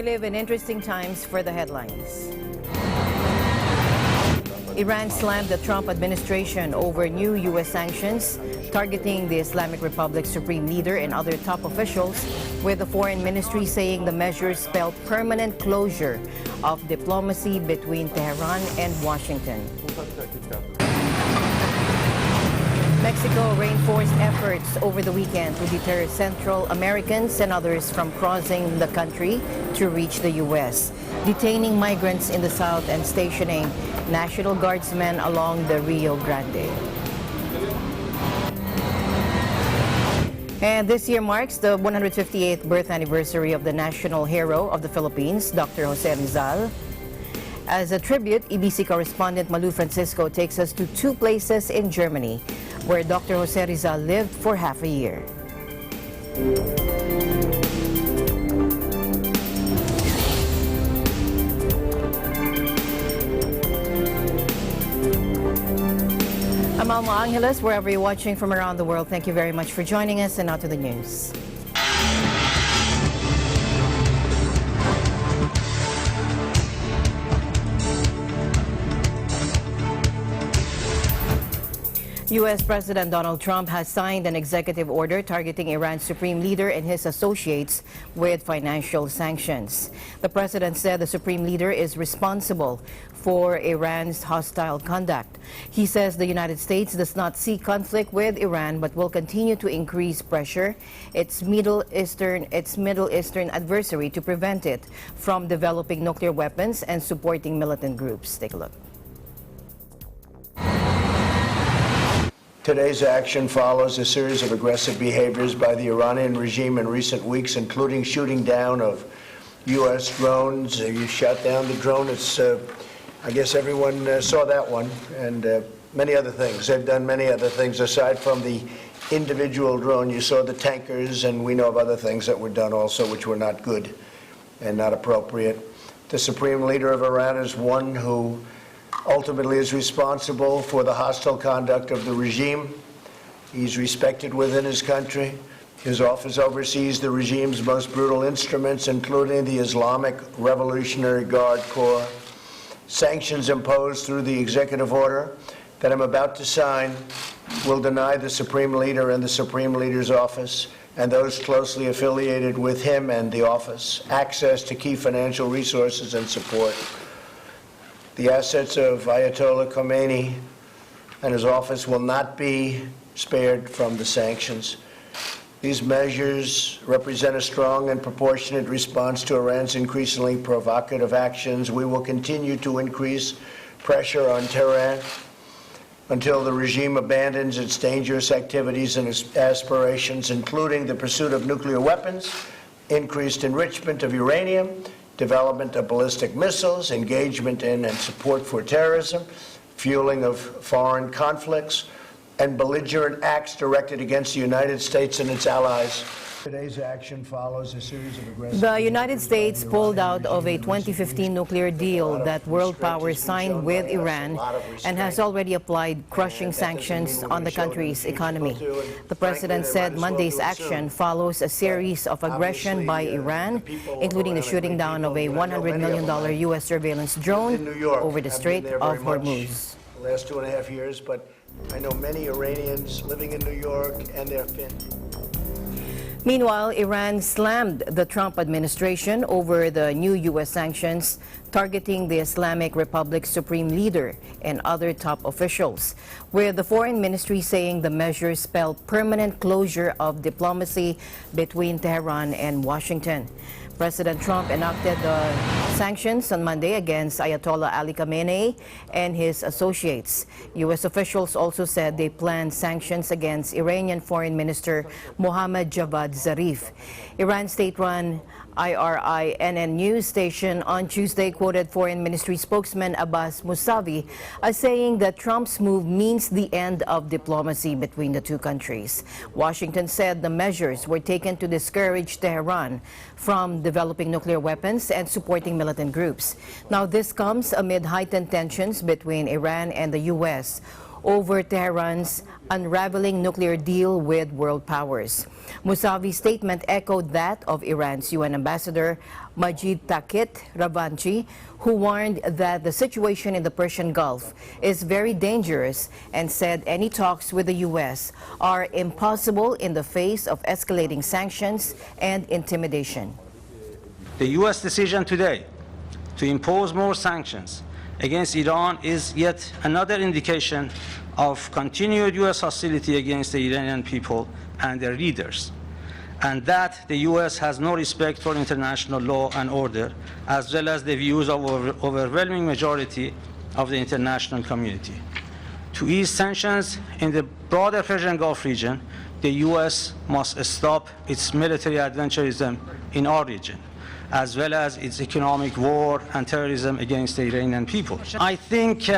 live in interesting times for the headlines. Iran slammed the Trump administration over new U.S. sanctions targeting the Islamic Republic's supreme leader and other top officials, with the foreign ministry saying the measures spell permanent closure of diplomacy between Tehran and Washington. Mexico reinforced efforts over the weekend to deter Central Americans and others from crossing the country to reach the U.S., detaining migrants in the south and stationing National Guardsmen along the Rio Grande. And this year marks the 158th birth anniversary of the national hero of the Philippines, Dr. Jose Rizal. As a tribute, EBC correspondent Malu Francisco takes us to two places in Germany where Dr. Jose Rizal lived for half a year. I'm Alma Angeles, wherever you're watching from around the world. Thank you very much for joining us, and now to the news. U.S. President Donald Trump has signed an executive order targeting Iran's supreme leader and his associates with financial sanctions. The president said the supreme leader is responsible for Iran's hostile conduct. He says the United States does not see conflict with Iran but will continue to increase pressure its Middle Eastern adversary to prevent it from developing nuclear weapons and supporting militant groups. Take a look. Today's action follows a series of aggressive behaviors by the Iranian regime in recent weeks, including shooting down of U.S. drones. You shot down the drone. I guess everyone saw that one, and many other things. They've done many other things aside from the individual drone. You saw the tankers, and we know of other things that were done also, which were not good and not appropriate. The supreme leader of Iran is one who ultimately is responsible for the hostile conduct of the regime. He's respected within his country. His office oversees the regime's most brutal instruments, including the Islamic Revolutionary Guard Corps. Sanctions imposed through the executive order that I'm about to sign will deny the supreme leader and the supreme leader's office and those closely affiliated with him and the office access to key financial resources and support. The assets of Ayatollah Khomeini and his office will not be spared from the sanctions. These measures represent a strong and proportionate response to Iran's increasingly provocative actions. We will continue to increase pressure on Tehran until the regime abandons its dangerous activities and its aspirations, including the pursuit of nuclear weapons, increased enrichment of uranium, development of ballistic missiles, engagement in and support for terrorism, fueling of foreign conflicts, and belligerent acts directed against the United States and its allies. Today's action follows a series of aggressive... The United States pulled out of a 2015 nuclear deal that world powers signed with Iran and has already applied crushing sanctions on the country's economy. The president said Monday's action follows a series of aggression by Iran, including the shooting down of a $100 million U.S. surveillance drone over the Strait of Hormuz. The last 2.5 years, but I know many Iranians living in New York and their family. Meanwhile, Iran slammed the Trump administration over the new U.S. sanctions targeting the Islamic Republic's supreme leader and other top officials, with the foreign ministry saying the measures spell permanent closure of diplomacy between Tehran and Washington. President Trump enacted the sanctions on Monday against Ayatollah Ali Khamenei and his associates. U.S. officials also said they planned sanctions against Iranian Foreign Minister Mohammad Javad Zarif. Iran state-run IRINN news station on Tuesday quoted Foreign Ministry spokesman Abbas Mousavi as saying that Trump's move means the end of diplomacy between the two countries. Washington said the measures were taken to discourage Tehran from developing nuclear weapons and supporting militant groups. Now, this comes amid heightened tensions between Iran and the U.S. over Tehran's unraveling nuclear deal with world powers. Mousavi's statement echoed that of Iran's UN ambassador Majid Takht Ravanchi, who warned that the situation in the Persian Gulf is very dangerous and said any talks with the U.S. are impossible in the face of escalating sanctions and intimidation. The U.S. decision today to impose more sanctions against Iran is yet another indication of continued U.S. hostility against the Iranian people and their leaders, and that the U.S. has no respect for international law and order, as well as the views of overwhelming majority of the international community. To ease sanctions in the broader Persian Gulf region, the U.S. must stop its military adventurism in our region, as well as its economic war and terrorism against the Iranian people. I think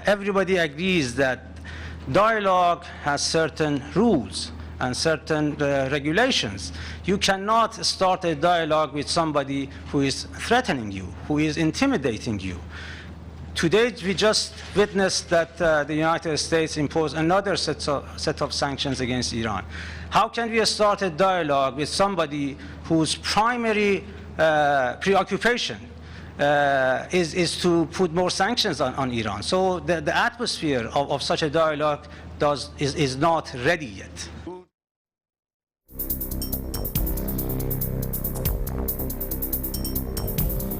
everybody agrees that dialogue has certain rules and certain regulations. You cannot start a dialogue with somebody who is threatening you, who is intimidating you. Today, we just witnessed that the United States imposed another set of sanctions against Iran. How can we start a dialogue with somebody whose primary preoccupation is to put more sanctions on Iran? So the atmosphere of such a dialogue is not ready yet.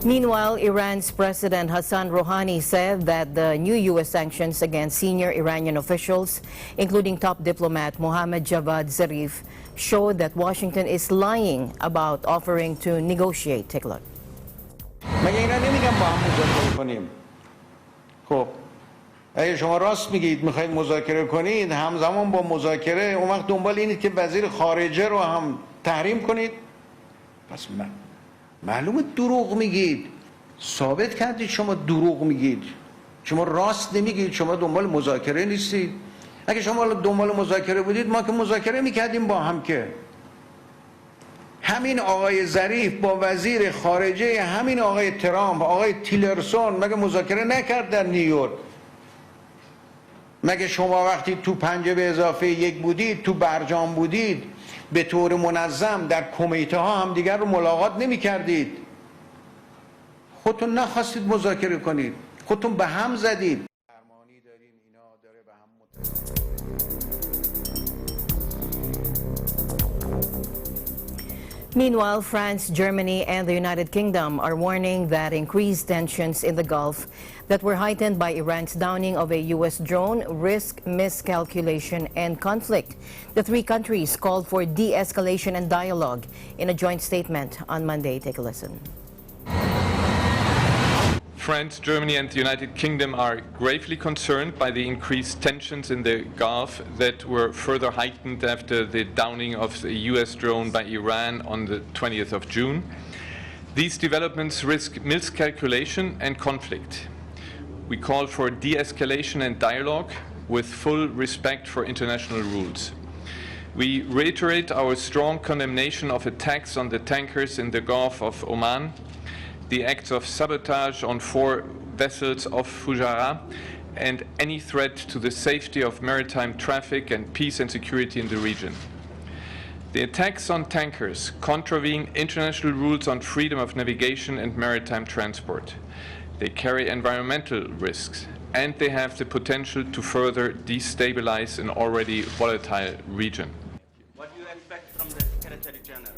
Meanwhile, Iran's President Hassan Rouhani said that the new U.S. sanctions against senior Iranian officials, including top diplomat Mohammad Javad Zarif, show that Washington is lying about offering to negotiate. Take a look. مگه اینا نمیگن با هم مذاکره کنیم؟ خب اگه شما راست میگید میخواید مذاکره کنید، همزمان با مذاکره اون وقت دنبال اینید که وزیر خارجه رو هم تحریم کنید؟ پس معلومه دروغ میگید. ثابت کردید شما دروغ میگید. شما راست نمیگید. شما دنبال مذاکره نیستید. اگه شما دنبال مذاکره بودید ما که مذاکره میکردیم با هم که. همین آقای ظریف با وزیر خارجه همین آقای ترامپ، آقای تیلرسون مگه مذاکره نکرد در نیویورک؟ مگه شما وقتی تو 5+1 بودید، تو برجام بودید، به طور منظم در کمیته ها هم دیگر رو ملاقات نمی کردید؟ خودتون نخواستید مذاکره کنید، خودتون به هم زدید. Meanwhile, France, Germany, and the United Kingdom are warning that increased tensions in the Gulf that were heightened by Iran's downing of a U.S. drone risk miscalculation and conflict. The three countries called for de-escalation and dialogue in a joint statement on Monday. Take a listen. France, Germany, and the United Kingdom are gravely concerned by the increased tensions in the Gulf that were further heightened after the downing of the US drone by Iran on the 20th of June. These developments risk miscalculation and conflict. We call for de-escalation and dialogue with full respect for international rules. We reiterate our strong condemnation of attacks on the tankers in the Gulf of Oman, the acts of sabotage on 4 vessels off Fujairah, and any threat to the safety of maritime traffic and peace and security in the region. The attacks on tankers contravene international rules on freedom of navigation and maritime transport. They carry environmental risks, and they have the potential to further destabilize an already volatile region. What do you expect from the Secretary General?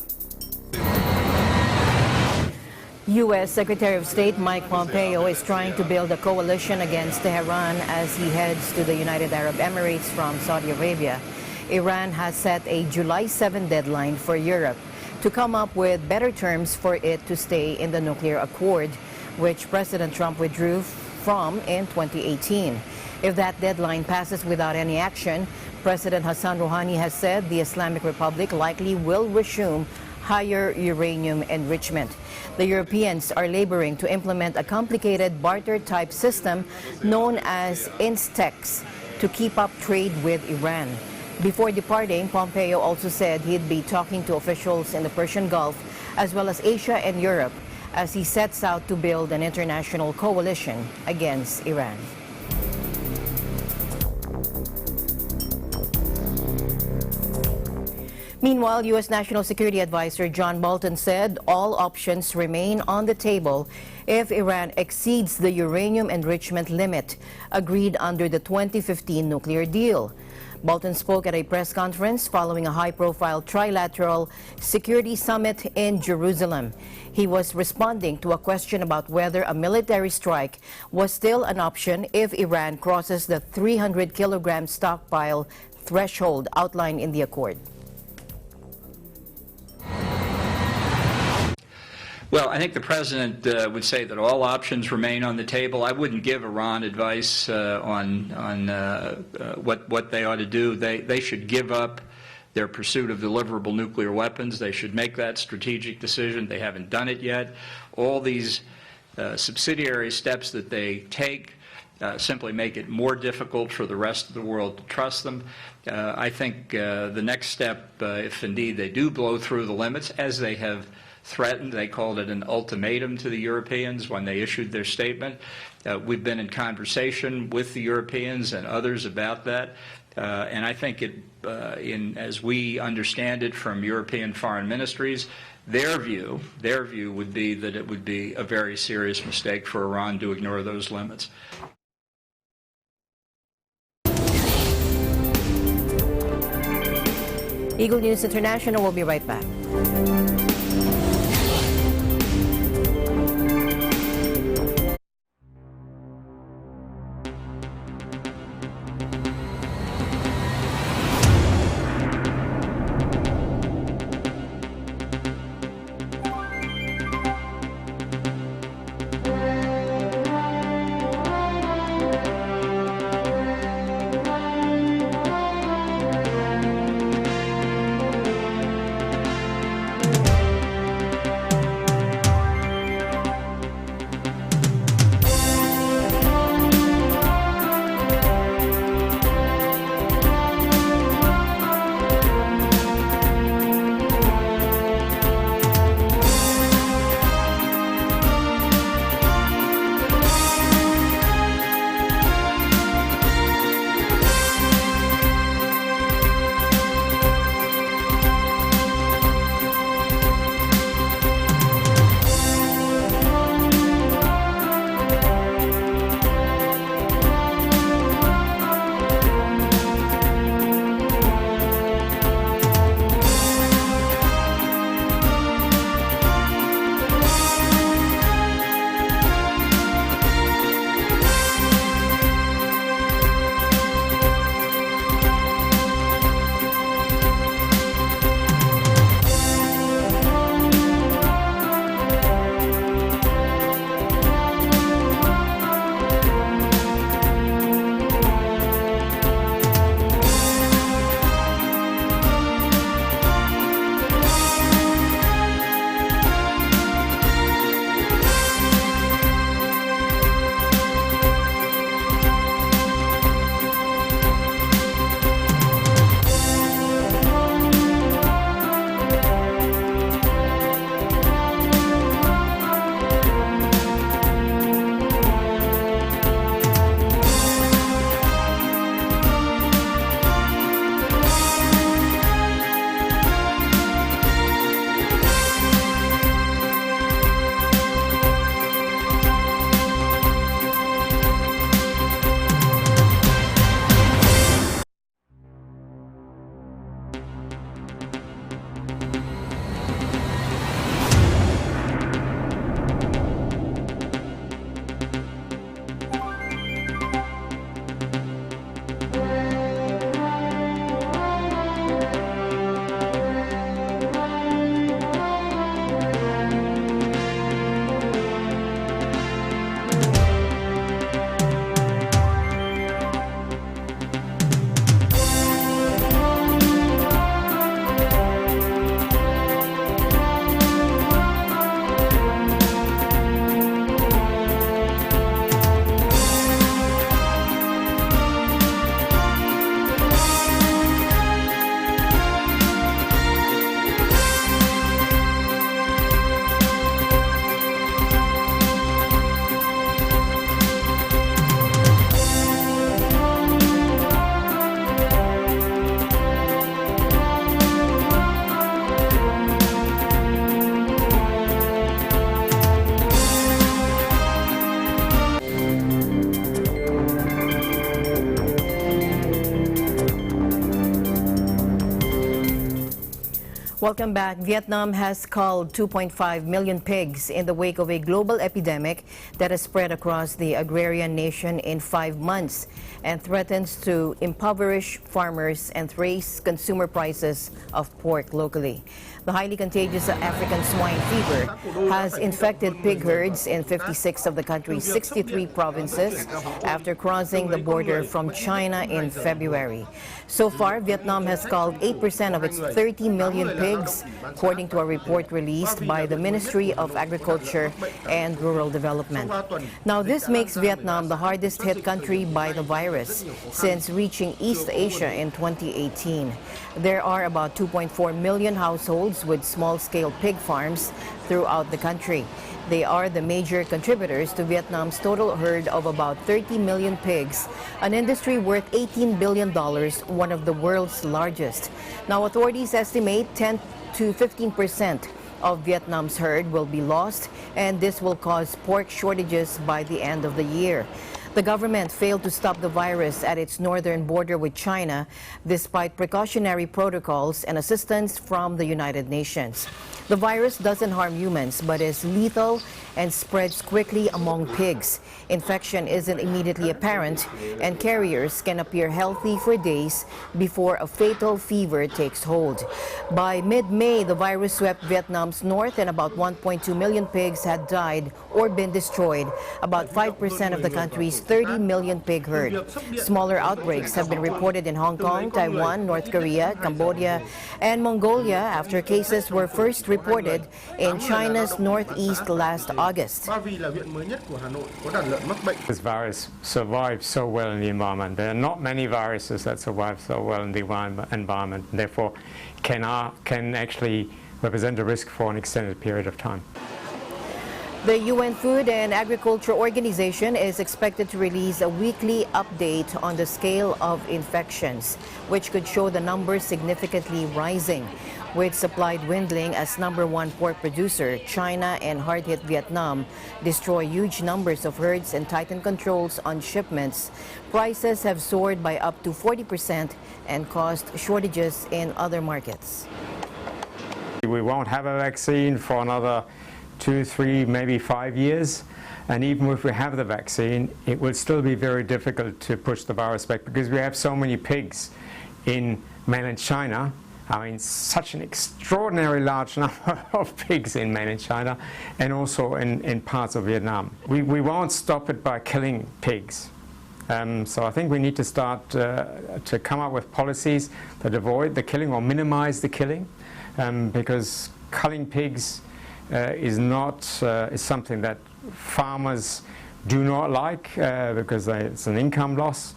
U.S. Secretary of State Mike Pompeo is trying to build a coalition against Tehran as he heads to the United Arab Emirates from Saudi Arabia. Iran has set a July 7 deadline for Europe to come up with better terms for it to stay in the nuclear accord, which President Trump withdrew from in 2018. If that deadline passes without any action, President Hassan Rouhani has said the Islamic Republic likely will resume higher uranium enrichment. The Europeans are laboring to implement a complicated barter-type system known as Instex to keep up trade with Iran. Before departing, Pompeo also said he'd be talking to officials in the Persian Gulf as well as Asia and Europe as he sets out to build an international coalition against Iran. Meanwhile, U.S. National Security Advisor John Bolton said all options remain on the table if Iran exceeds the uranium enrichment limit agreed under the 2015 nuclear deal. Bolton spoke at a press conference following a high-profile trilateral security summit in Jerusalem. He was responding to a question about whether a military strike was still an option if Iran crosses the 300-kilogram stockpile threshold outlined in the accord. Well, I think the President would say that all options remain on the table. I wouldn't give Iran advice on what they ought to do. They should give up their pursuit of deliverable nuclear weapons. They should make that strategic decision. They haven't done it yet. All these subsidiary steps that they take simply make it more difficult for the rest of the world to trust them. I think the next step, if indeed they do blow through the limits, as they have threatened, they called it an ultimatum to the Europeans when they issued their statement. We've been in conversation with the Europeans and others about that. And I think as we understand it from European foreign ministries, their view would be that it would be a very serious mistake for Iran to ignore those limits. Eagle News International will be right back. Welcome back. Vietnam has culled 2.5 million pigs in the wake of a global epidemic that has spread across the agrarian nation in 5 months and threatens to impoverish farmers and raise consumer prices of pork locally. The highly contagious African swine fever has infected pig herds in 56 of the country's 63 provinces after crossing the border from China in February. So far, Vietnam has culled 8% of its 30 million pigs, according to a report released by the Ministry of Agriculture and Rural Development. Now, this makes Vietnam the hardest hit country by the virus since reaching East Asia in 2018. There are about 2.4 million households with small-scale pig farms throughout the country. They are the major contributors to Vietnam's total herd of about 30 million pigs, an industry worth $18 billion, one of the world's largest. Now, authorities estimate 10 to 15% of Vietnam's herd will be lost, and this will cause pork shortages by the end of the year. The government failed to stop the virus at its northern border with China, despite precautionary protocols and assistance from the United Nations. The virus doesn't harm humans, but is lethal and spreads quickly among pigs. Infection isn't immediately apparent, and carriers can appear healthy for days before a fatal fever takes hold. By mid-May, the virus swept Vietnam's north, and about 1.2 million pigs had died or been destroyed, about 5% of the country's 30 million pig herd. Smaller outbreaks have been reported in Hong Kong, Taiwan, North Korea, Cambodia, and Mongolia after cases were first reported in China's northeast last August. This virus survives so well in the environment. There are not many viruses that survive so well in the environment, and therefore can actually represent a risk for an extended period of time. The UN Food and Agriculture Organization is expected to release a weekly update on the scale of infections, which could show the numbers significantly rising. With supply dwindling as #1 pork producer, China and hard-hit Vietnam destroy huge numbers of herds and tighten controls on shipments. Prices have soared by up to 40% and caused shortages in other markets. We won't have a vaccine for another 2, 3, maybe 5 years. And even if we have the vaccine, it will still be very difficult to push the virus back because we have so many pigs in mainland China. I mean, such an extraordinary large number of pigs in mainland China and also in parts of Vietnam. We won't stop it by killing pigs. So I think we need to start to come up with policies that avoid the killing or minimize the killing, because culling pigs is something that farmers do not like because it's an income loss.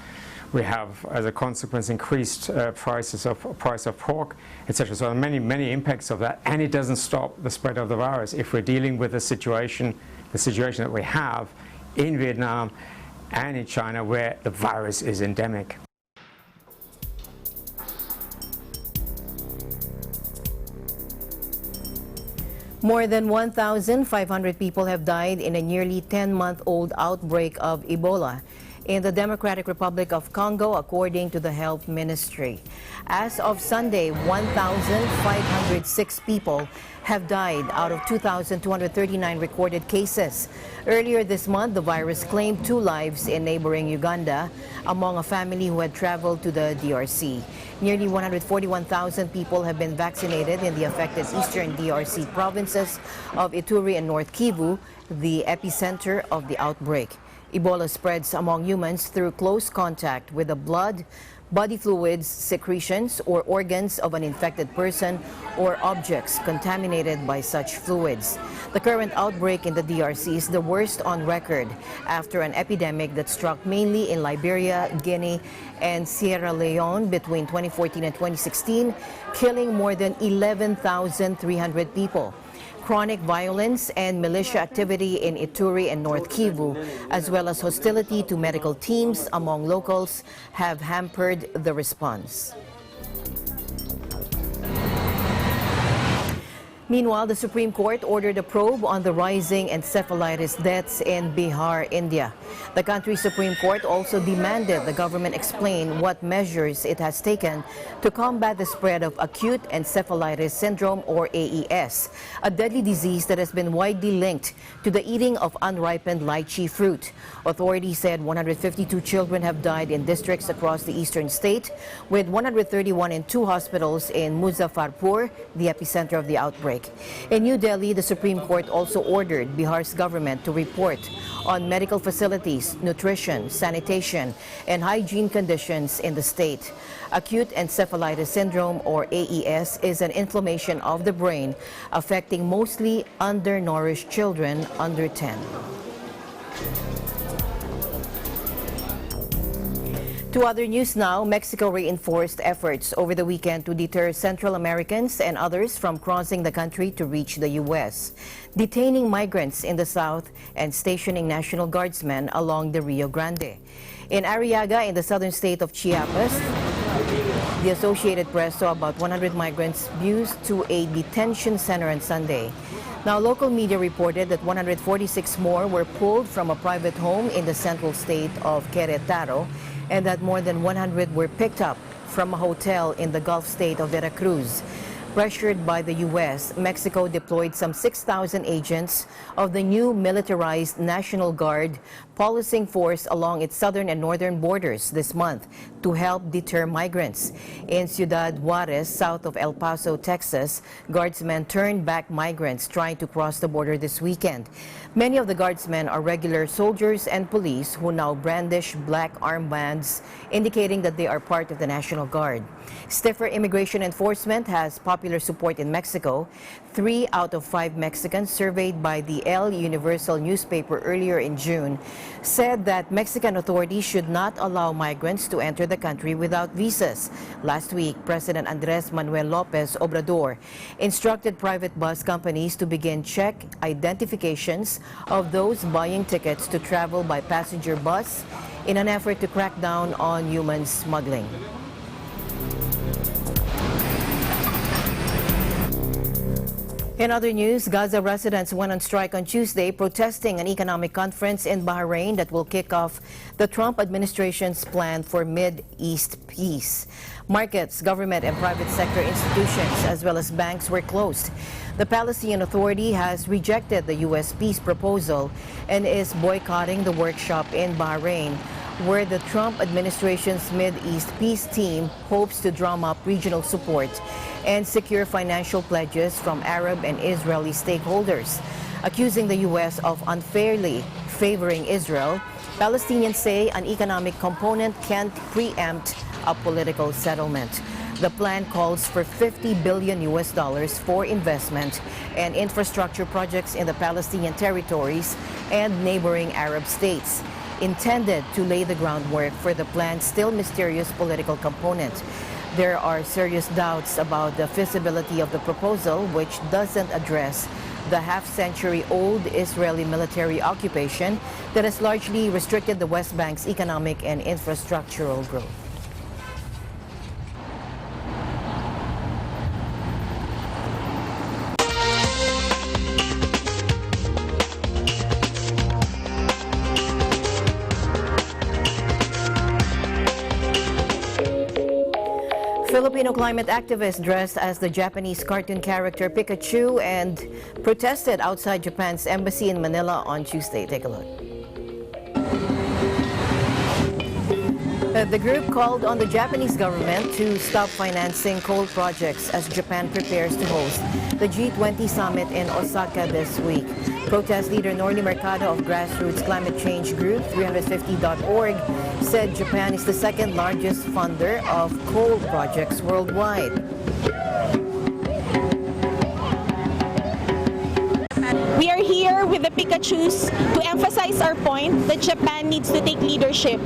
We have, as a consequence, increased price of pork, etc. So many impacts of that, and it doesn't stop the spread of the virus. If we're dealing with the situation that we have in Vietnam and in China, where the virus is endemic. More than 1,500 people have died in a nearly 10-month-old outbreak of Ebola in the Democratic Republic of Congo, according to the Health Ministry. As of Sunday, 1,506 people have died out of 2,239 recorded cases. Earlier this month, the virus claimed 2 lives in neighboring Uganda among a family who had traveled to the DRC. Nearly 141,000 people have been vaccinated in the affected eastern DRC provinces of Ituri and North Kivu, the epicenter of the outbreak. Ebola spreads among humans through close contact with the blood, body fluids, secretions, or organs of an infected person or objects contaminated by such fluids. The current outbreak in the DRC is the worst on record after an epidemic that struck mainly in Liberia, Guinea, and Sierra Leone between 2014 and 2016, killing more than 11,300 people. Chronic violence and militia activity in Ituri and North Kivu, as well as hostility to medical teams among locals, have hampered the response. Meanwhile, the Supreme Court ordered a probe on the rising encephalitis deaths in Bihar, India. The country's Supreme Court also demanded the government explain what measures it has taken to combat the spread of acute encephalitis syndrome, or AES, a deadly disease that has been widely linked to the eating of unripened lychee fruit. Authorities said 152 children have died in districts across the eastern state, with 131 in 2 hospitals in Muzaffarpur, the epicenter of the outbreak. In New Delhi, the Supreme Court also ordered Bihar's government to report on medical facilities, nutrition, sanitation, and hygiene conditions in the state. Acute encephalitis syndrome, or AES, is an inflammation of the brain affecting mostly undernourished children under 10. To other news now, Mexico reinforced efforts over the weekend to deter Central Americans and others from crossing the country to reach the U.S., detaining migrants in the south and stationing National Guardsmen along the Rio Grande. In Arriaga, in the southern state of Chiapas, the Associated Press saw about 100 migrants bused to a detention center on Sunday. Now, local media reported that 146 more were pulled from a private home in the central state of Querétaro, and that more than 100 were picked up from a hotel in the Gulf state of Veracruz. Pressured by the U.S., Mexico deployed some 6,000 agents of the new militarized National Guard policing force along its southern and northern borders this month to help deter migrants. In Ciudad Juarez, south of El Paso, Texas, guardsmen turned back migrants trying to cross the border this weekend. Many of the guardsmen are regular soldiers and police who now brandish black armbands, indicating that they are part of the National Guard. Stiffer immigration enforcement has popular support in Mexico. 3 out of 5 Mexicans surveyed by the El Universal newspaper earlier in June said that Mexican authorities should not allow migrants to enter the country without visas. Last week, President Andres Manuel Lopez Obrador instructed private bus companies to begin check identifications of those buying tickets to travel by passenger bus in an effort to crack down on human smuggling. In other news, Gaza residents went on strike on Tuesday protesting an economic conference in Bahrain that will kick off the Trump administration's plan for Mid-East peace. Markets, government and private sector institutions, as well as banks, were closed. The Palestinian Authority has rejected the U.S. peace proposal and is boycotting the workshop in Bahrain, where the Trump administration's Mid-East peace team hopes to drum up regional support and secure financial pledges from Arab and Israeli stakeholders. Accusing the U.S. of unfairly favoring Israel, Palestinians say an economic component can't preempt a political settlement. The plan calls for $50 billion for investment and infrastructure projects in the Palestinian territories and neighboring Arab states, intended to lay the groundwork for the plan's still mysterious political component. There are serious doubts about the feasibility of the proposal, which doesn't address the half-century-old Israeli military occupation that has largely restricted the West Bank's economic and infrastructural growth. Filipino climate activists dressed as the Japanese cartoon character Pikachu and protested outside Japan's embassy in Manila on Tuesday. Take a look. The group called on the Japanese government to stop financing coal projects as Japan prepares to host the G20 summit in Osaka this week. Protest leader Norly Mercado of grassroots climate change group 350.org said Japan is the second largest funder of coal projects worldwide. We are here with the Pikachus to emphasize our point that Japan needs to take leadership.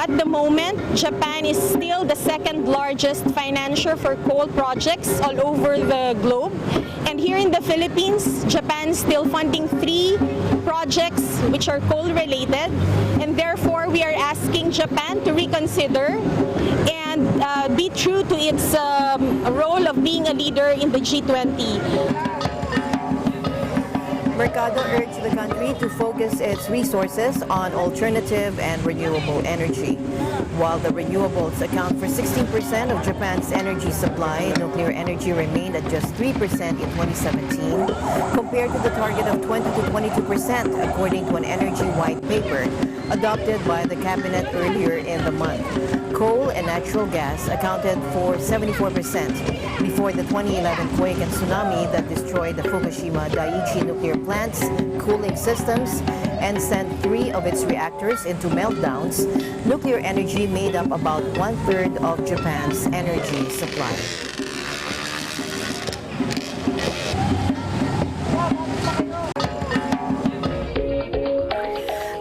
At the moment, Japan is still the second largest financier for coal projects all over the globe. And here in the Philippines, Japan is still funding 3 projects which are coal-related. And therefore, we are asking Japan to reconsider and and be true to its role of being a leader in the G20. Mercado urged the country to focus its resources on alternative and renewable energy. While the renewables account for 16% of Japan's energy supply, nuclear energy remained at just 3% in 2017, compared to the target of 20 to 22%, according to an energy white paper adopted by the cabinet earlier in the month. Coal and natural gas accounted for 74% before the 2011 quake and tsunami that destroyed the Fukushima Daiichi nuclear plant's cooling systems and sent 3 of its reactors into meltdowns. Nuclear energy made up about 1/3 of Japan's energy supply.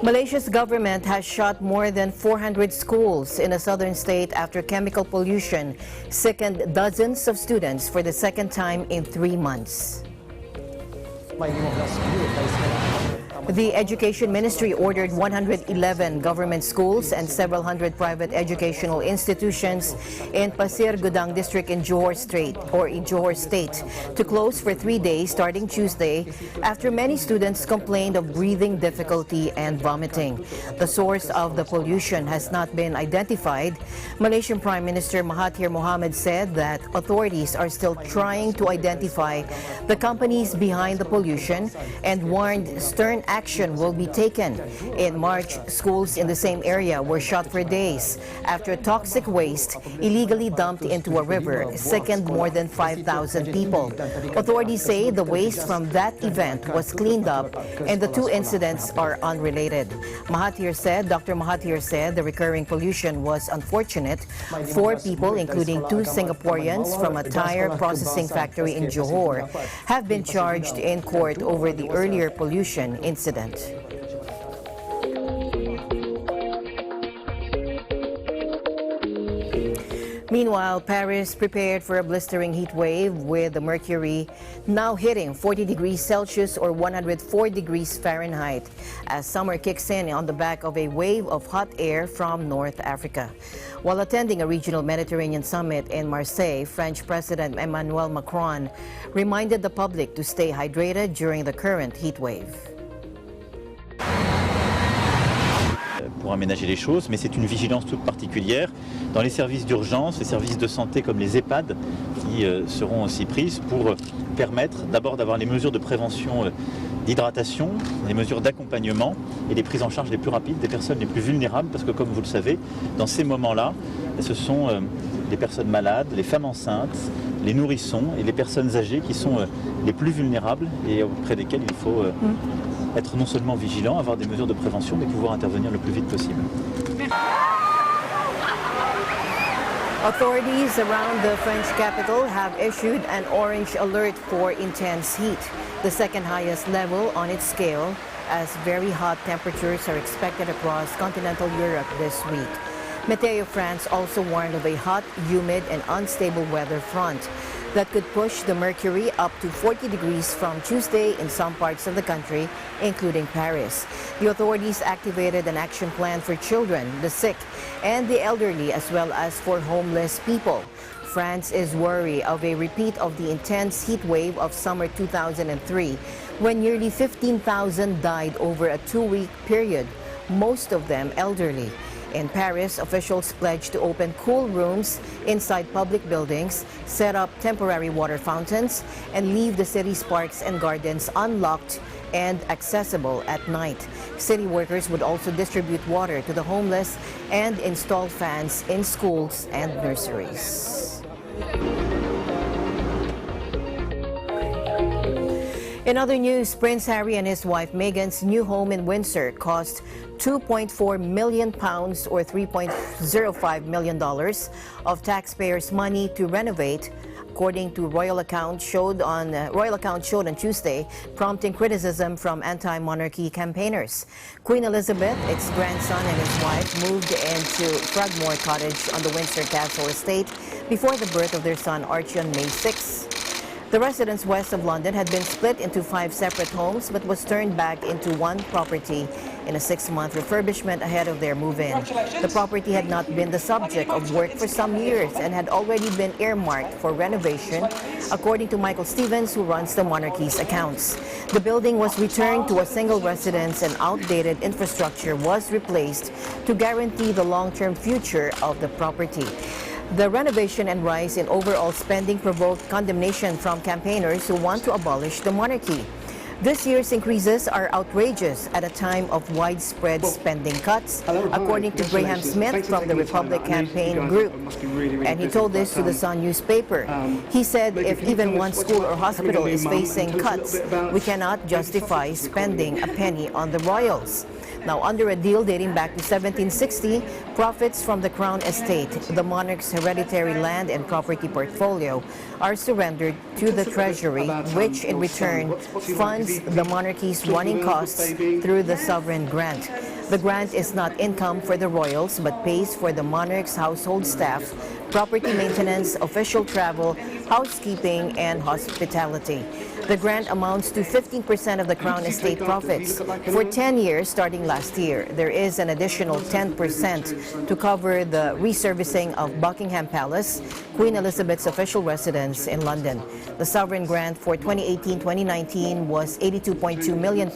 Malaysia's government has shut more than 400 schools in a southern state after chemical pollution sickened dozens of students for the second time in 3 months. The Education Ministry ordered 111 government schools and several hundred private educational institutions in Pasir Gudang district in Johor State to close for 3 days starting Tuesday after many students complained of breathing difficulty and vomiting. The source of the pollution has not been identified. Malaysian Prime Minister Mahathir Mohamad said that authorities are still trying to identify the companies behind the pollution and warned stern action will be taken. In March, schools in the same area were shut for days after toxic waste illegally dumped into a river sickened more than 5,000 people. Authorities say the waste from that event was cleaned up and the 2 incidents are unrelated. Dr. Mahathir said the recurring pollution was unfortunate. 4 people, including 2 Singaporeans from a tire processing factory in Johor, have been charged in court over the earlier pollution incident. Meanwhile, Paris prepared for a blistering heat wave with the mercury now hitting 40 degrees Celsius or 104 degrees Fahrenheit as summer kicks in on the back of a wave of hot air from North Africa. While attending a regional Mediterranean summit in Marseille, French President Emmanuel Macron reminded the public to stay hydrated during the current heat wave. Pour aménager les choses, mais c'est une vigilance toute particulière dans les services d'urgence, les services de santé comme les EHPAD qui seront aussi prises pour permettre d'abord d'avoir les mesures de prévention d'hydratation, les mesures d'accompagnement et les prises en charge les plus rapides des personnes les plus vulnérables parce que comme vous le savez, dans ces moments-là, ce sont les personnes malades, les femmes enceintes, les nourrissons et les personnes âgées qui sont les plus vulnérables et auprès desquelles il faut être non seulement vigilant, avoir des mesures de prévention, mais pouvoir intervenir le plus vite possible. Authorities around the French capital have issued an orange alert for intense heat, the second highest level on its scale, as very hot temperatures are expected across continental Europe this week. Meteo France also warned of a hot, humid, and unstable weather front that could push the mercury up to 40 degrees from Tuesday in some parts of the country, including Paris. The authorities activated an action plan for children, the sick, and the elderly, as well as for homeless people. France is worried of a repeat of the intense heat wave of summer 2003, when nearly 15,000 died over a 2-week period, most of them elderly. In Paris, officials pledged to open cool rooms inside public buildings, set up temporary water fountains, and leave the city's parks and gardens unlocked and accessible at night. City workers would also distribute water to the homeless and install fans in schools and nurseries. In other news, Prince Harry and his wife Meghan's new home in Windsor cost £2.4 million or $3.05 million of taxpayers' money to renovate, according to royal account showed on Tuesday, prompting criticism from anti-monarchy campaigners. Queen Elizabeth, its grandson, and his wife moved into Frogmore Cottage on the Windsor Castle estate before the birth of their son Archie on May 6. The residence west of London had been split into 5 separate homes but was turned back into one property in a 6-month refurbishment ahead of their move-in. The property had not been the subject of work for some years and had already been earmarked for renovation, according to Michael Stevens, who runs the Monarchy's accounts. The building was returned to a single residence and outdated infrastructure was replaced to guarantee the long-term future of the property. The renovation and rise in overall spending provoked condemnation from campaigners who want to abolish the monarchy. This year's increases are outrageous at a time of widespread spending cuts, according to Graham Smith from the Republic Campaign Group. And he told this to the Sun newspaper. He said if even one school or hospital is facing cuts, we cannot justify spending a penny on the royals. Now, under a deal dating back to 1760, profits from the Crown Estate, the monarch's hereditary land and property portfolio, are surrendered to the Treasury, which in return funds the monarchy's running costs through the sovereign grant. The grant is not income for the royals, but pays for the monarch's household staff, property maintenance, official travel, housekeeping, and hospitality. The grant amounts to 15% of the Crown Estate profits. For 10 years, starting last year, there is an additional 10% to cover the resurfacing of Buckingham Palace, Queen Elizabeth's official residence in London. The sovereign grant for 2018-2019 was £82.2 million,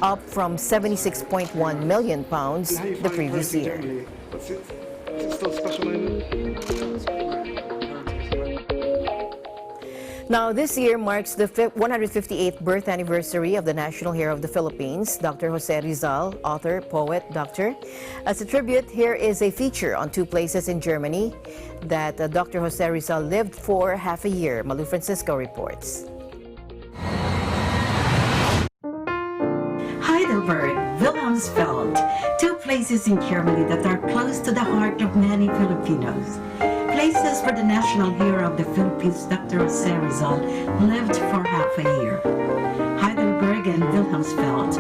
up from £76.1 million the previous year. Now, this year marks the 158th birth anniversary of the national hero of the Philippines, Dr. Jose Rizal, author, poet, doctor. As a tribute, here is a feature on 2 places in Germany that Dr. Jose Rizal lived for half a year. Malu Francisco reports. Heidelberg, Wilhelmsfeld, 2 places in Germany that are close to the heart of many Filipinos. Places where the national hero of the Philippines, Dr. Jose Rizal, lived for half a year. Heidelberg and Wilhelmsfeld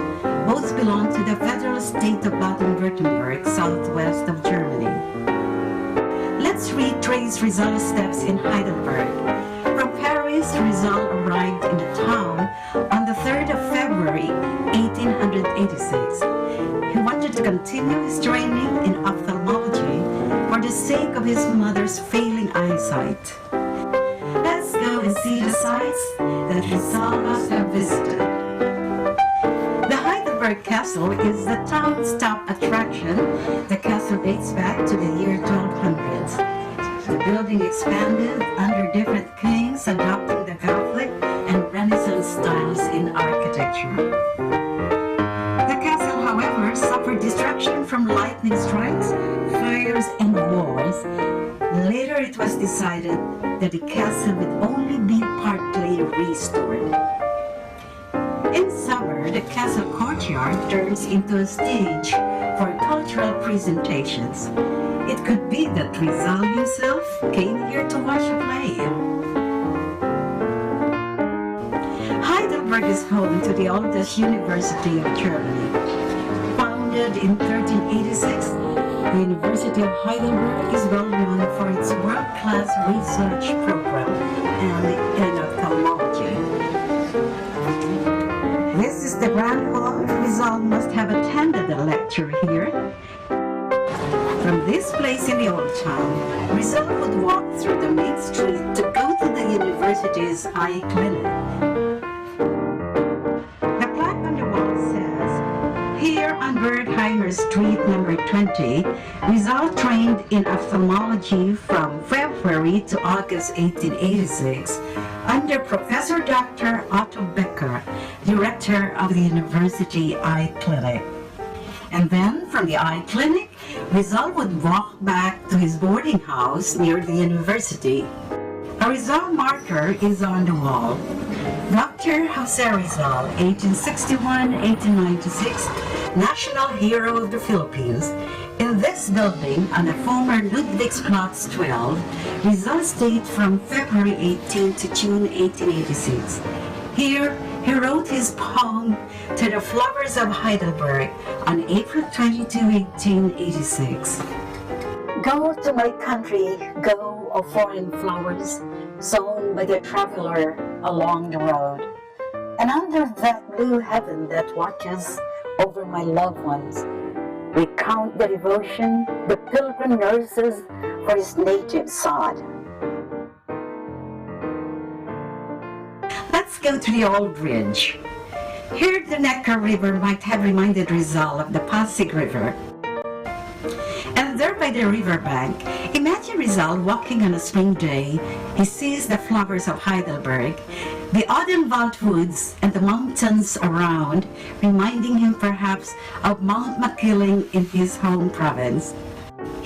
both belong to the federal state of Baden-Württemberg, southwest of Germany. Let's retrace Rizal's steps in Heidelberg. From Paris, Rizal arrived in the town on the 3rd of February, 1886. He wanted to continue his training in ophthalmology for the sake of his mother's failing eyesight. Let's go and see the sights that Rizal must have visited. The Heidelberg Castle is the town's top attraction. The castle dates back to the year 1200. The building expanded under different kings, adopting the Gothic and Renaissance styles in architecture. The castle, however, suffered destruction from lightning strikes, fires, and wars. Later, it was decided that the castle would only be partly restored. In summer, the castle courtyard turns into a stage for cultural presentations. It could be that Rizal himself came here to watch a play. Heidelberg is home to the oldest university of Germany. Founded in 1386, the University of Heidelberg is well known for its world-class research program and in ophthalmology. This is the Grand Hall. Rizal must have attended a lecture here. From this place in the old town, Rizal would walk through the main street to go to the university's eye clinic. The plaque on the wall says, here on Wertheimer Street number 20, Rizal trained in ophthalmology from February to August 1886 under Professor Dr. Otto Becker, director of the University Eye Clinic. And then, from the eye clinic, Rizal would walk back to his boarding house near the university. A Rizal marker is on the wall. Dr. Jose Rizal, 1861-1896, National Hero of the Philippines. In this building, on the former Ludwigsplatz 12, Rizal stayed from February 18 to June 1886. Here, he wrote his poem To the Flowers of Heidelberg on April 22, 1886. Go to my country, go, O foreign flowers, sown by the traveler along the road. And under that blue heaven that watches over my loved ones. Recount the devotion the pilgrim nurses for his native sod. Let's go to the old bridge. Here the Neckar River might have reminded Rizal of the Pasig River. And there by the riverbank, imagine Rizal walking on a spring day. He sees the flowers of Heidelberg, the Odenwald woods, and the mountains around, reminding him perhaps of Mount Makiling in his home province.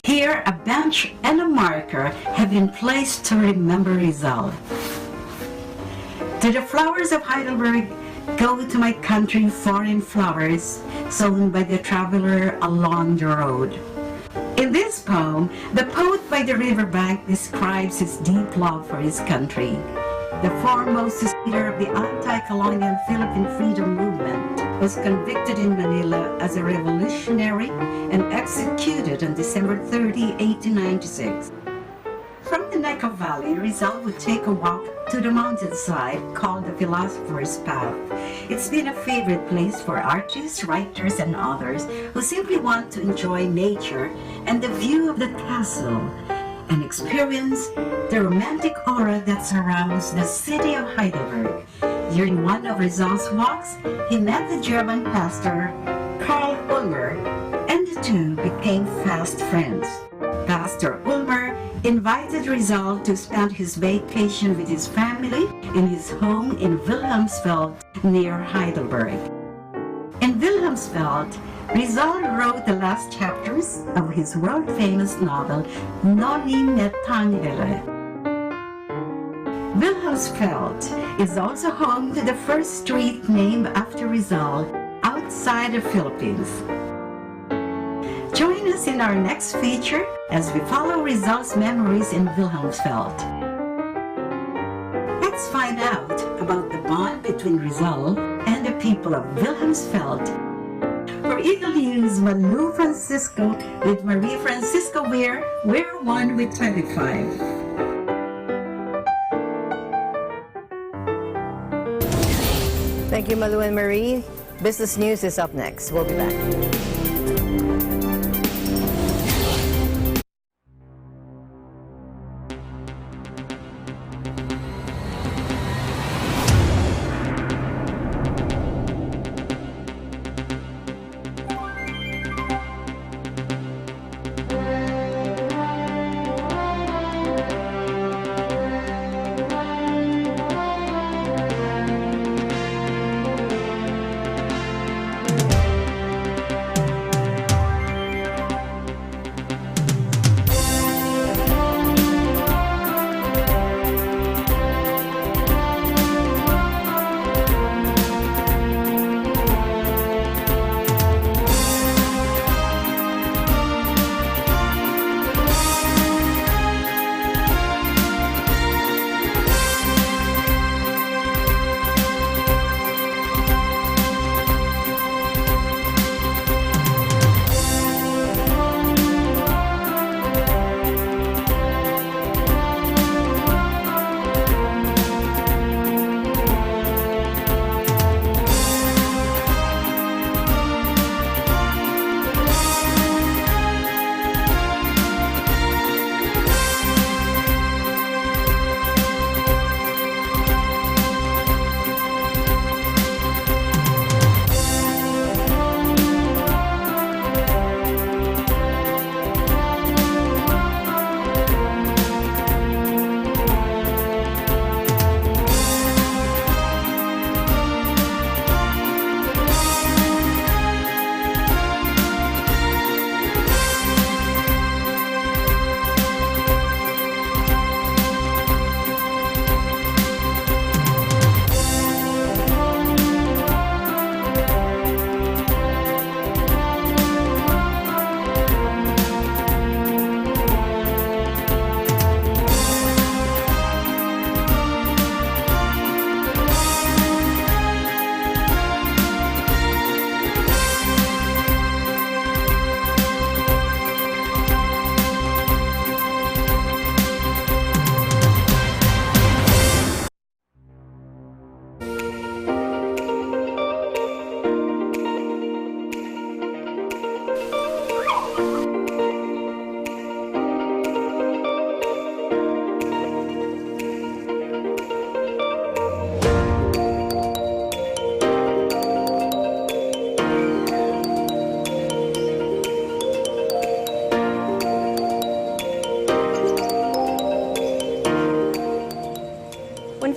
Here, a bench and a marker have been placed to remember Rizal. To the flowers of Heidelberg, go to my country foreign flowers, sown by the traveler along the road. In this poem, the poet by the riverbank describes his deep love for his country. The foremost leader of the anti-colonial Philippine freedom movement was convicted in Manila as a revolutionary and executed on December 30, 1896. From the Neckar Valley, Rizal would take a walk to the mountainside called the Philosopher's Path. It's been a favorite place for artists, writers, and others who simply want to enjoy nature and the view of the castle and experience the romantic aura that surrounds the city of Heidelberg. During one of Rizal's walks, he met the German pastor Karl Ulmer, and the two became fast friends. Pastor Ulmer invited Rizal to spend his vacation with his family in his home in Wilhelmsfeld near Heidelberg. In Wilhelmsfeld, Rizal wrote the last chapters of his world-famous novel Noli Me Tangere. Wilhelmsfeld is also home to the first street named after Rizal outside the Philippines. Join us in our next feature as we follow Rizal's memories in Wilhelmsfeld. Let's find out about the bond between Rizal and the people of Wilhelmsfeld. For Eagle News, Malu Francisco with Marie Francisco Weir, we're one with 25. Thank you, Malu and Marie. Business News is up next. We'll be back.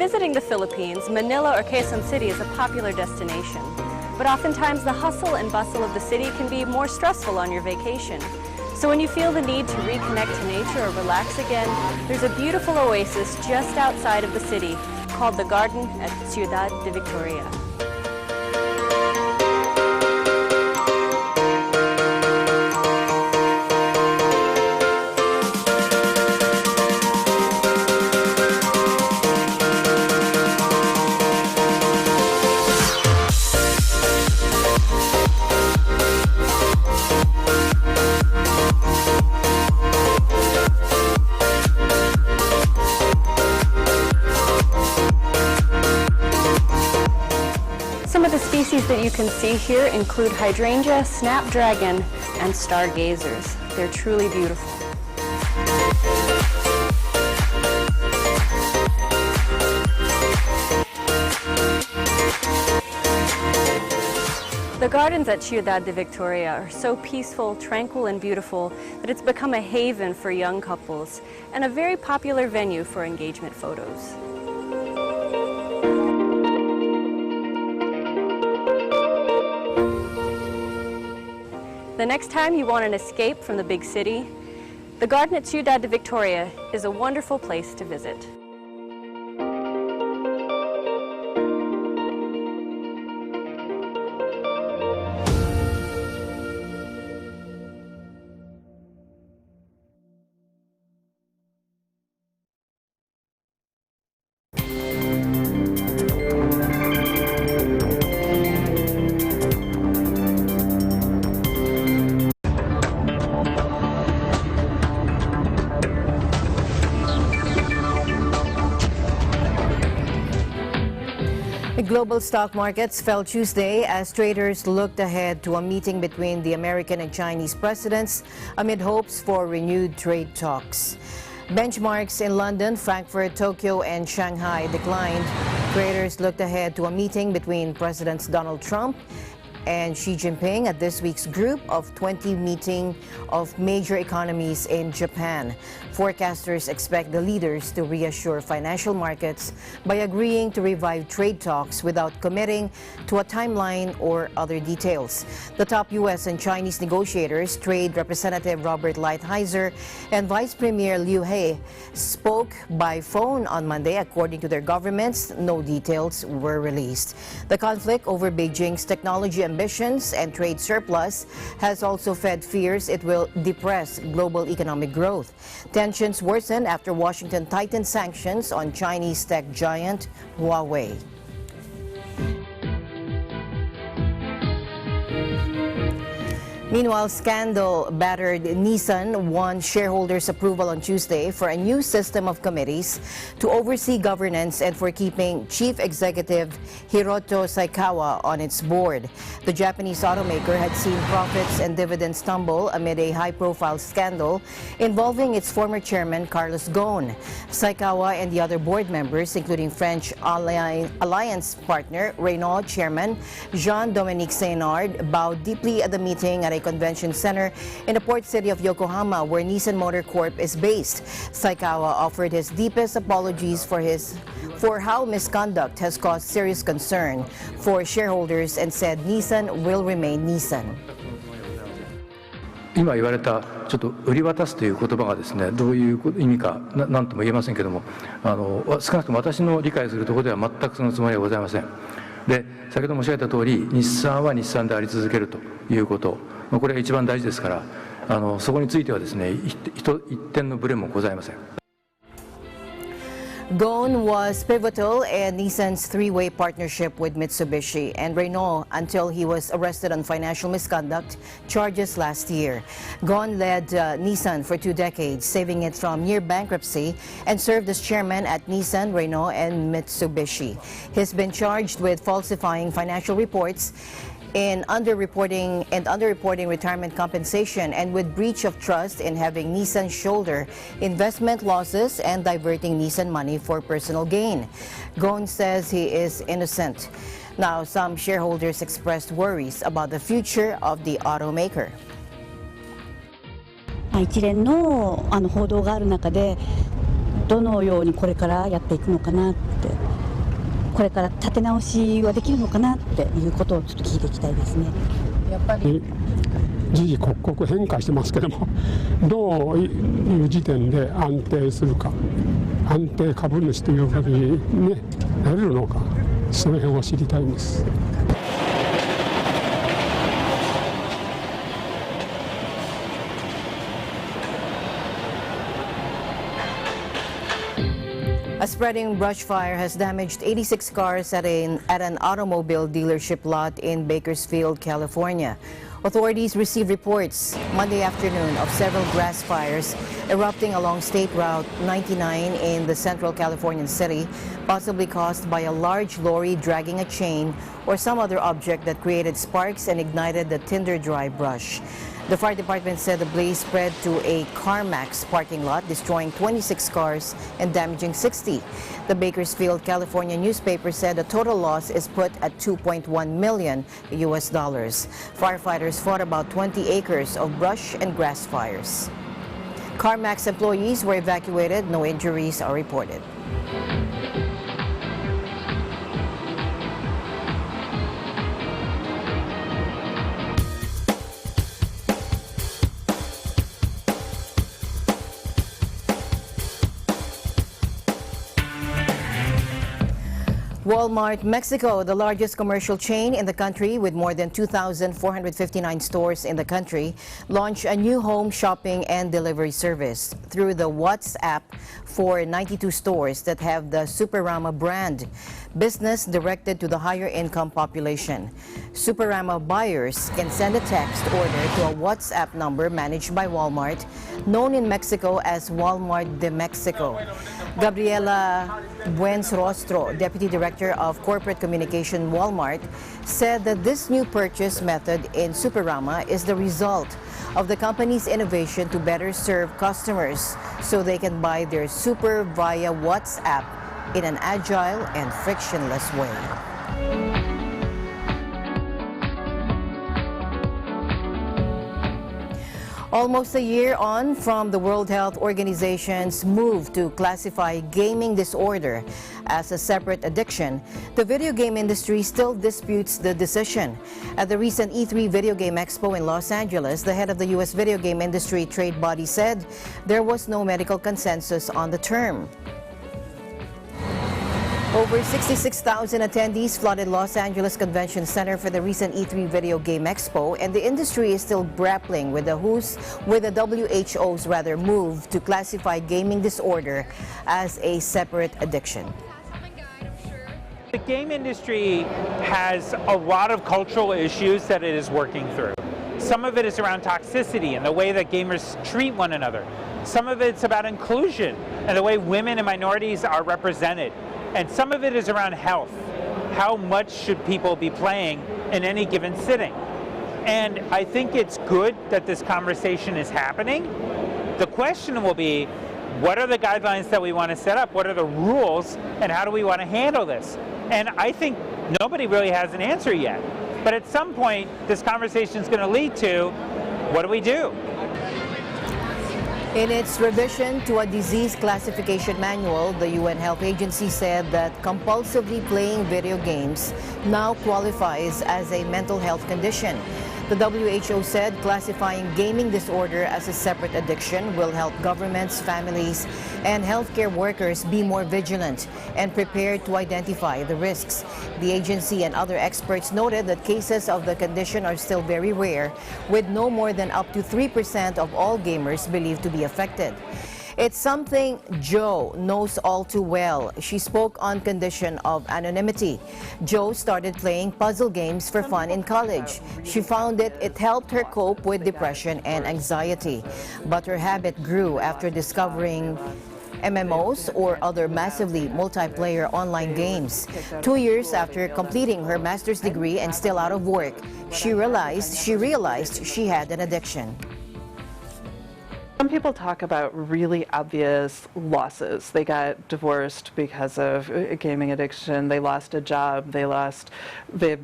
visiting the Philippines, Manila or Quezon City is a popular destination. But oftentimes the hustle and bustle of the city can be more stressful on your vacation. So when you feel the need to reconnect to nature or relax again, there's a beautiful oasis just outside of the city called the Garden at Ciudad de Victoria. Some of the species that you can see here include hydrangea, snapdragon, and stargazers. They're truly beautiful. The gardens at Ciudad de Victoria are so peaceful, tranquil, and beautiful that it's become a haven for young couples and a very popular venue for engagement photos. The next time you want an escape from the big city, the garden at Ciudad de Victoria is a wonderful place to visit. Global stock markets fell Tuesday as traders looked ahead to a meeting between the American and Chinese presidents amid hopes for renewed trade talks. Benchmarks in London, Frankfurt, Tokyo, and Shanghai declined. Traders looked ahead to a meeting between Presidents Donald Trump and Xi Jinping at this week's Group of 20 meeting of major economies in Japan. Forecasters expect the leaders to reassure financial markets by agreeing to revive trade talks without committing to a timeline or other details. The top U.S. and Chinese negotiators, Trade Representative Robert Lighthizer and Vice Premier Liu He, spoke by phone on Monday. According to their governments, no details were released. The conflict over Beijing's technology ambitions and trade surplus has also fed fears it will depress global economic growth. Tensions worsened after Washington tightened sanctions on Chinese tech giant Huawei. Meanwhile, scandal-battered Nissan won shareholders' approval on Tuesday for a new system of committees to oversee governance and for keeping Chief Executive Hiroto Saikawa on its board. The Japanese automaker had seen profits and dividends tumble amid a high-profile scandal involving its former chairman, Carlos Ghosn. Saikawa and the other board members, including French alliance partner Renault chairman Jean-Dominique Sénard, bowed deeply at the meeting at a convention center in the port city of Yokohama, where Nissan Motor Corp is based. Saikawa offered his deepest apologies for how misconduct has caused serious concern for shareholders and said Nissan will remain Nissan. 今言われたちょっと売り渡すという言葉がですね、どういう意味か何とも言えませんけども、少なくとも私の理解するところでは全くそのつもりはございません。で、先ほど申し上げた通り、日産は日産であり続けるということ、これが一番大事ですから、そこについてはですね、一点のブレもございません。Ghosn was pivotal in Nissan's three-way partnership with Mitsubishi and Renault until he was arrested on financial misconduct charges last year. Ghosn led Nissan for 2 decades, saving it from near bankruptcy, and served as chairman at Nissan, Renault, and Mitsubishi. He's been charged with falsifying financial reports in underreporting retirement compensation and with breach of trust in having Nissan shoulder investment losses and diverting Nissan money for personal gain. Ghosn says he is innocent. Now, some shareholders expressed worries about the future of the automaker. 一連の報道がある中でどのようにこれからやっていくのかなってこれから立て直しはできるのかなっていうことをちょっと聞いていきたいですね。やっぱり時々刻々変化してますけども、どういう時点で安定するか、安定株主というふうに、ね、なれるのか、その辺を知りたいんです。A spreading brush fire has damaged 86 cars at an automobile dealership lot in Bakersfield, California. Authorities received reports Monday afternoon of several grass fires erupting along State Route 99 in the central Californian city, possibly caused by a large lorry dragging a chain or some other object that created sparks and ignited the tinder-dry brush. The fire department said the blaze spread to a CarMax parking lot, destroying 26 cars and damaging 60. The Bakersfield, California newspaper said the total loss is put at $2.1 million. Firefighters fought about 20 acres of brush and grass fires. CarMax employees were evacuated. No injuries are reported. Walmart Mexico, the largest commercial chain in the country with more than 2,459 stores in the country, launched a new home shopping and delivery service through the WhatsApp for 92 stores that have the Superama brand, business directed to the higher income population. Superama buyers can send a text order to a WhatsApp number managed by Walmart, known in Mexico as Walmart de Mexico. Gabriela Buensrostro, Deputy Director of Corporate Communication Walmart, said that this new purchase method in Superama is the result of the company's innovation to better serve customers so they can buy their super via WhatsApp in an agile and frictionless way. Almost a year on from the World Health Organization's move to classify gaming disorder as a separate addiction, the video game industry still disputes the decision. At the recent E3 Video Game Expo in Los Angeles, the head of the U.S. video game industry trade body said there was no medical consensus on the term. Over 66,000 attendees flooded Los Angeles Convention Center for the recent E3 Video Game Expo, and the industry is still grappling with the WHO's move to classify gaming disorder as a separate addiction. The game industry has a lot of cultural issues that it is working through. Some of it is around toxicity and the way that gamers treat one another. Some of it's about inclusion and the way women and minorities are represented. And some of it is around health. How much should people be playing in any given sitting? And I think it's good that this conversation is happening. The question will be, what are the guidelines that we want to set up? What are the rules? And how do we want to handle this? And I think nobody really has an answer yet. But at some point, this conversation is going to lead to, what do we do? In its revision to a disease classification manual, the UN Health Agency said that compulsively playing video games now qualifies as a mental health condition. The WHO said classifying gaming disorder as a separate addiction will help governments, families, and healthcare workers be more vigilant and prepared to identify the risks. The agency and other experts noted that cases of the condition are still very rare, with no more than up to 3% of all gamers believed to be affected. It's something Jo knows all too well. She spoke on condition of anonymity. Jo started playing puzzle games for fun in college. She found it helped her cope with depression and anxiety. But her habit grew after discovering MMOs or other massively multiplayer online games. 2 years after completing her master's degree and still out of work, she realized she had an addiction. Some people talk about really obvious losses. They got divorced because of gaming addiction. They lost a job. They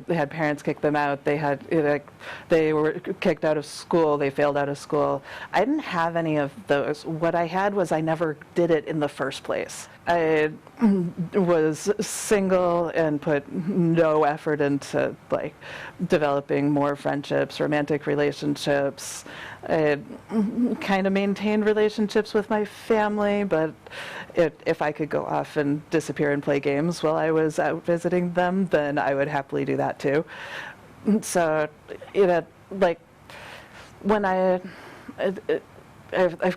had parents kick them out. They were kicked out of school. They failed out of school. I didn't have any of those. What I had was I never did it in the first place. I was single and put no effort into developing more friendships, romantic relationships. I kind of maintained relationships with my family, but if I could go off and disappear and play games while I was out visiting them, then I would happily do that too. So, when I've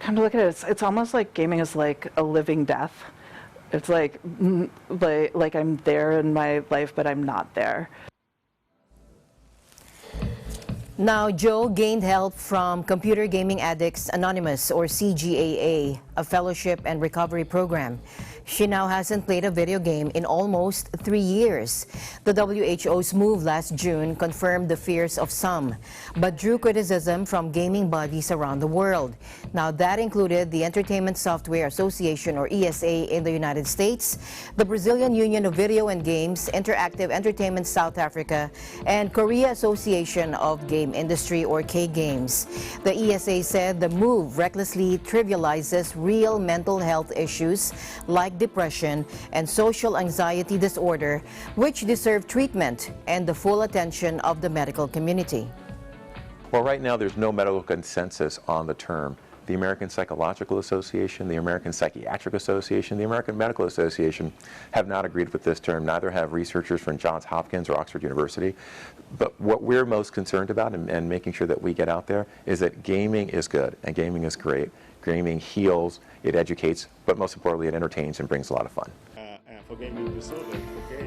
come to look at it, it's almost like gaming is like a living death. It's like I'm there in my life, but I'm not there. Now, Joe gained help from Computer Gaming Addicts Anonymous, or CGAA, a fellowship and recovery program. She now hasn't played a video game in almost 3 years. The WHO's move last June confirmed the fears of some, but drew criticism from gaming bodies around the world. Now, that included the Entertainment Software Association, or ESA, in the United States, the Brazilian Union of Video and Games, Interactive Entertainment South Africa, and Korea Association of Game Industry, or K-Games. The ESA said the move recklessly trivializes real mental health issues like depression and social anxiety disorder, which deserve treatment and the full attention of the medical community. Well, right now there's no medical consensus on the term. The American Psychological Association, the American Psychiatric Association, the American Medical Association have not agreed with this term. Neither have researchers from Johns Hopkins or Oxford University. But what we're most concerned about and making sure that we get out there is that gaming is good and gaming is great. Gaming heals, it educates, but most importantly, it entertains and brings a lot of fun.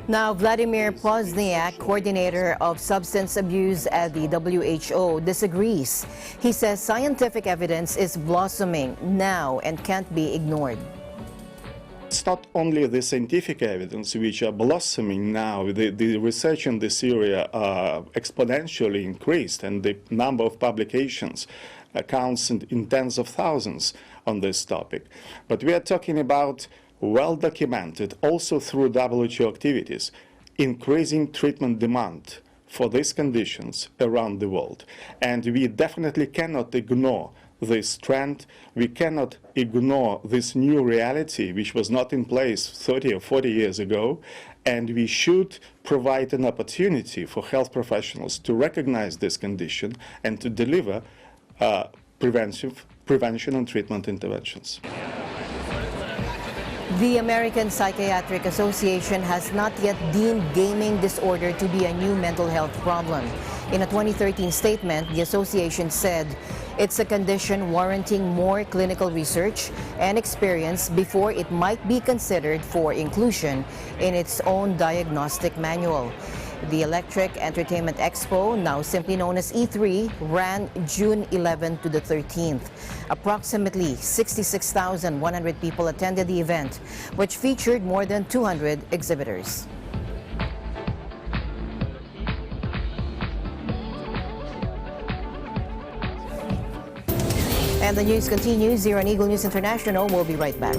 Now, Vladimir Pozniak, coordinator of substance abuse at the WHO, disagrees. He says scientific evidence is blossoming now and can't be ignored. It's not only the scientific evidence which are blossoming now. The research in this area exponentially increased, and the number of publications counts in tens of thousands on this topic. But we are talking about well-documented, also through WHO activities, increasing treatment demand for these conditions around the world. And we definitely cannot ignore this trend. We cannot ignore this new reality, which was not in place 30 or 40 years ago. And we should provide an opportunity for health professionals to recognize this condition and to deliver prevention and treatment interventions. The American Psychiatric Association has not yet deemed gaming disorder to be a new mental health problem. In a 2013 statement, the association said it's a condition warranting more clinical research and experience before it might be considered for inclusion in its own diagnostic manual. The Electric Entertainment Expo, now simply known as E3, ran June 11 to the 13th. Approximately 66,100 people attended the event, which featured more than 200 exhibitors. And the news continues here on Eagle News International. We'll be right back.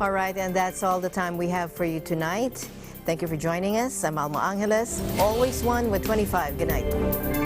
All right, and that's all the time we have for you tonight. Thank you for joining us. I'm Alma Angeles, always one with 25. Good night.